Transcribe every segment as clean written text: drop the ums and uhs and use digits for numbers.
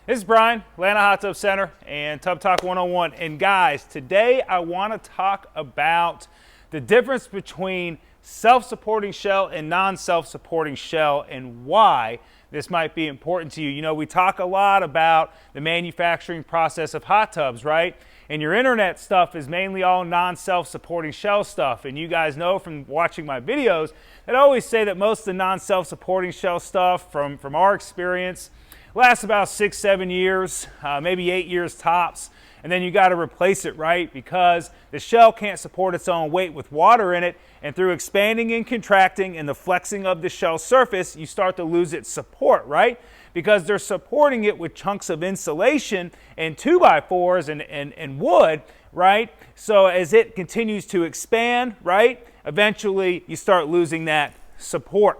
This is Brian, Atlanta Hot Tub Center and Tub Talk 101. And guys, today I want to talk about the difference between self-supporting shell and non-self-supporting shell and why this might be important to you. You know, we talk a lot about the manufacturing process of hot tubs, right? And your internet stuff is mainly all non-self-supporting shell stuff. And you guys know from watching my videos that I always say that most of the non-self-supporting shell stuff from our experience lasts about 6-7 years, maybe 8 years tops, and then you got to replace it, right? Because the shell can't support its own weight with water in it, and through expanding and contracting and the flexing of the shell surface, you start to lose its support, right? Because they're supporting it with chunks of insulation and 2x4s and wood, right? So as it continues to expand, right, eventually you start losing that support.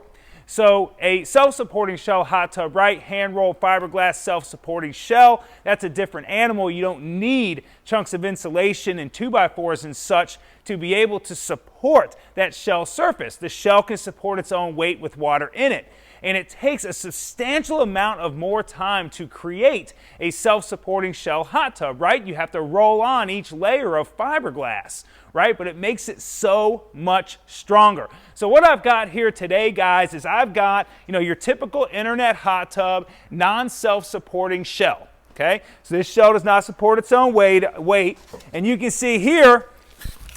So a self-supporting shell hot tub, right, hand-rolled fiberglass self-supporting shell, that's a different animal. You don't need chunks of insulation and 2x4s and such to be able to support that shell surface. The shell can support its own weight with water in it. And it takes a substantial amount of more time to create a self-supporting shell hot tub, right? You have to roll on each layer of fiberglass, right? But it makes it so much stronger. So what I've got here today, guys, is I've got, your typical internet hot tub, non-self-supporting shell, okay? So this shell does not support its own weight, and you can see here,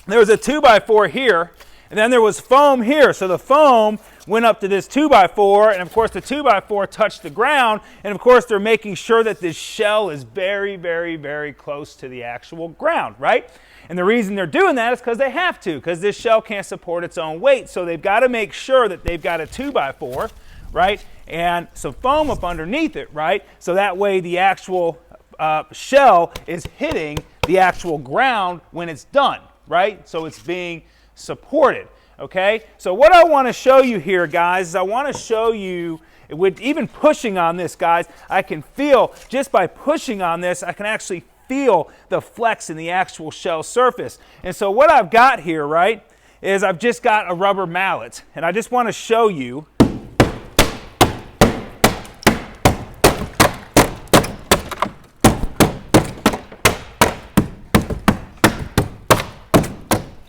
there was a 2x4 here, and then there was foam here. So the foam went up to this 2x4, and of course the 2x4 touched the ground, and of course they're making sure that this shell is very, very, very close to the actual ground, right? And the reason they're doing that is because they have to, because this shell can't support its own weight. So they've got to make sure that they've got a 2x4, right? And some foam up underneath it, right? So that way the actual shell is hitting the actual ground when it's done, right? So it's being supported. Okay, so what I want to show you here, guys, is I want to show you, with even pushing on this, guys, I can feel, just by pushing on this, I can actually feel the flex in the actual shell surface. And so what I've got here, right, is I've just got a rubber mallet, and I just want to show you.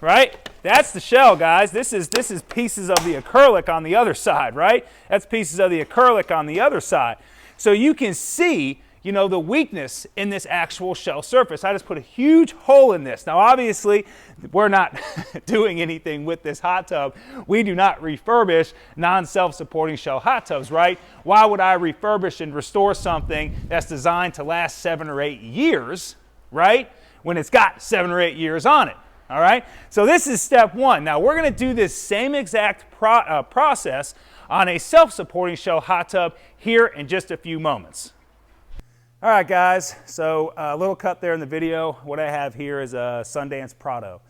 Right? That's the shell, guys. This is pieces of the acrylic on the other side, right? That's pieces of the acrylic on the other side. So you can see, the weakness in this actual shell surface. I just put a huge hole in this. Now, obviously, we're not doing anything with this hot tub. We do not refurbish non-self-supporting shell hot tubs, right? Why would I refurbish and restore something that's designed to last 7 or 8 years, right, when it's got 7 or 8 years on it? All right, so this is step one. Now we're going to do this same exact process on a self-supporting shell hot tub here in just a few moments. All right, guys, so a little cut there in the video. What I have here is a Sundance Prado,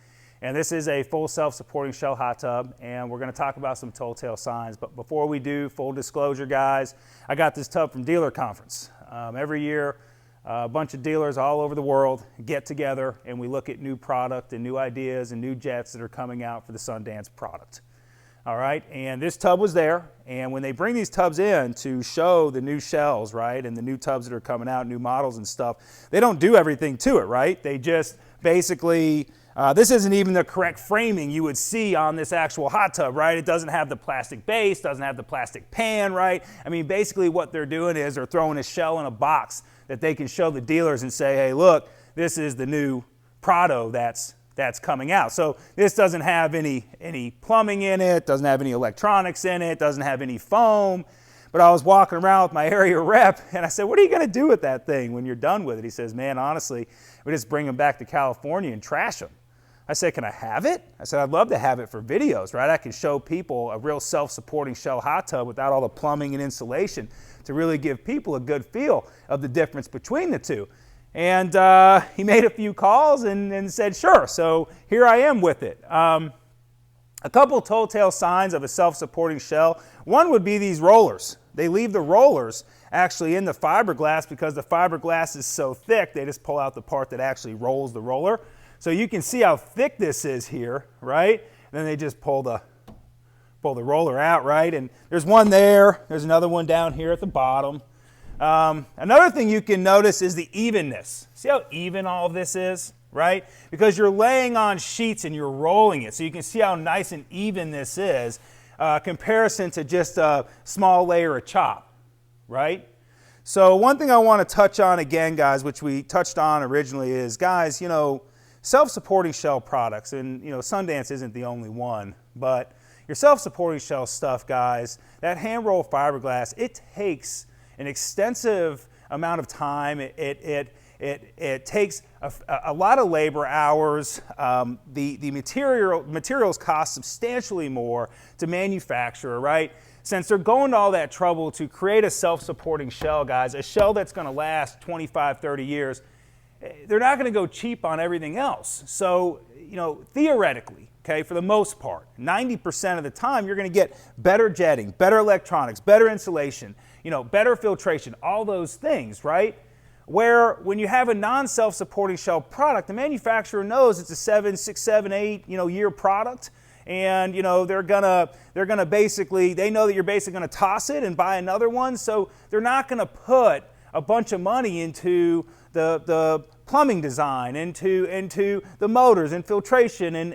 and this is a full self-supporting shell hot tub, and we're going to talk about some telltale signs. But before we do, full disclosure, guys, I got this tub from Dealer Conference. Every year, a bunch of dealers all over the world get together and we look at new product and new ideas and new jets that are coming out for the Sundance product. All right, and this tub was there, and when they bring these tubs in to show the new shells, right, and the new tubs that are coming out, new models and stuff, they don't do everything to it, right? They just basically, this isn't even the correct framing you would see on this actual hot tub, right? It doesn't have the plastic base, doesn't have the plastic pan, right? I mean, basically what they're doing is they're throwing a shell in a box that they can show the dealers and say, hey, look, this is the new Prado that's coming out. So this doesn't have any plumbing in it, doesn't have any electronics in it, doesn't have any foam. But I was walking around with my area rep, and I said, what are you going to do with that thing when you're done with it? He says, man, honestly, we just bring them back to California and trash them. I said, can I have it? I said, I'd love to have it for videos, right? I can show people a real self-supporting shell hot tub without all the plumbing and insulation to really give people a good feel of the difference between the two. And he made a few calls and said, sure. So here I am with it. A couple telltale signs of a self-supporting shell. One would be these rollers. They leave the rollers actually in the fiberglass because the fiberglass is so thick, they just pull out the part that actually rolls the roller. So you can see how thick this is here, right? And then they just pull the roller out, right? And there's one there. There's another one down here at the bottom. Another thing you can notice is the evenness. See how even all of this is, right? Because you're laying on sheets and you're rolling it, so you can see how nice and even this is, comparison to just a small layer of chop, right? So one thing I want to touch on again, guys, which we touched on originally is, guys, you know, self-supporting shell products, and you know, Sundance isn't the only one, but your self-supporting shell stuff, guys, that hand rolled fiberglass, it takes an extensive amount of time. It takes a lot of labor hours. The materials cost substantially more to manufacture, right? Since they're going to all that trouble to create a self-supporting shell, guys, a shell that's going to last 25, 30 years, they're not going to go cheap on everything else. So, you know, theoretically, okay, for the most part, 90% of the time, you're going to get better jetting, better electronics, better insulation, you know, better filtration, all those things, right? Where when you have a non-self-supporting shell product, the manufacturer knows it's a 7, 6, 7, 8, you know, year product, and you know they're gonna basically, they know that you're basically gonna toss it and buy another one, so they're not gonna put a bunch of money into the plumbing design, into the motors and filtration and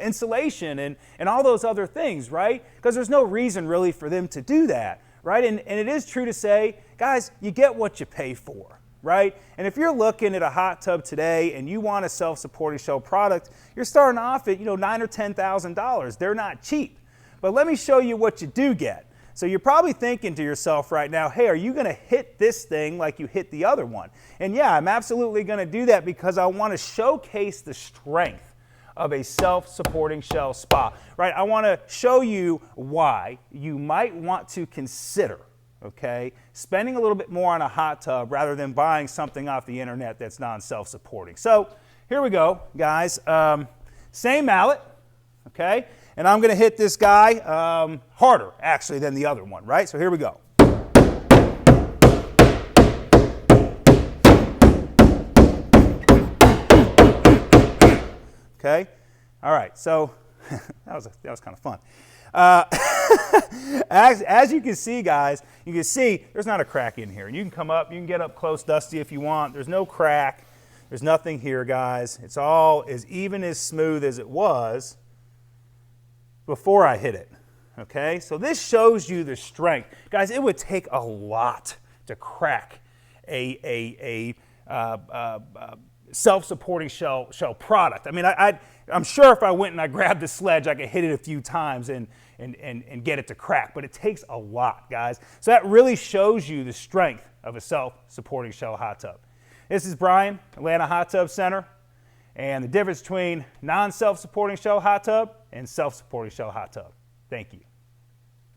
insulation and all those other things, right? Because there's no reason really for them to do that, right? And it is true to say, guys, you get what you pay for, right? And if you're looking at a hot tub today and you want a self-supporting shell product, you're starting off at, you know, $9,000 or $10,000. They're not cheap. But let me show you what you do get. So you're probably thinking to yourself right now, hey, are you going to hit this thing like you hit the other one? And yeah, I'm absolutely going to do that because I want to showcase the strength of a self-supporting shell spa, right? I want to show you why you might want to consider, okay, spending a little bit more on a hot tub rather than buying something off the internet that's non-self-supporting. So here we go, guys. Same mallet, okay? And I'm going to hit this guy harder, actually, than the other one, right? So here we go. Okay? All right, so that was kind of fun. As you can see, guys, you can see there's not a crack in here. And you can come up, you can get up close, Dusty, if you want. There's no crack. There's nothing here, guys. It's all as even, as smooth as it was before I hit it, okay? So this shows you the strength. Guys, it would take a lot to crack a self-supporting shell product. I mean, I'm sure if I went and I grabbed the sledge, I could hit it a few times and get it to crack, but it takes a lot, guys. So that really shows you the strength of a self-supporting shell hot tub. This is Brian, Atlanta Hot Tub Center, and the difference between non-self-supporting shell hot tub and self-supporting shell hot tub. Thank you.